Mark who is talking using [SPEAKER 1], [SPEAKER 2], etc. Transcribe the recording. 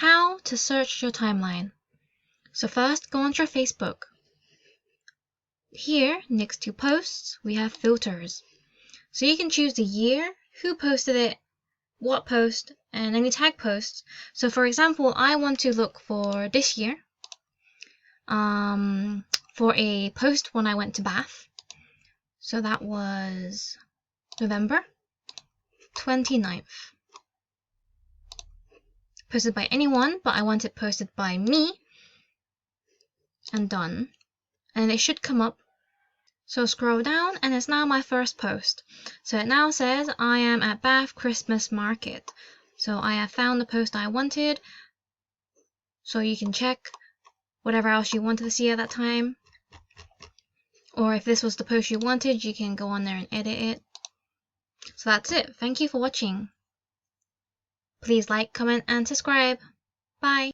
[SPEAKER 1] how to search your timeline. So first, go onto your Facebook. Here, next to posts, we have filters. So you can choose the year, who posted it, what post, and any tag posts. So for example, I want to look for this year, for a post when I went to Bath. So that was November 29th. Posted by anyone, but I want it posted by me. And done. And it should come up. So scroll down, and it's now my first post. So it now says I am at Bath Christmas Market. So I have found the post I wanted. So you can check whatever else you wanted to see at that time. Or if this was the post you wanted, you can go on there and edit it. So that's it. Thank you for watching. Please like, comment, and subscribe. Bye.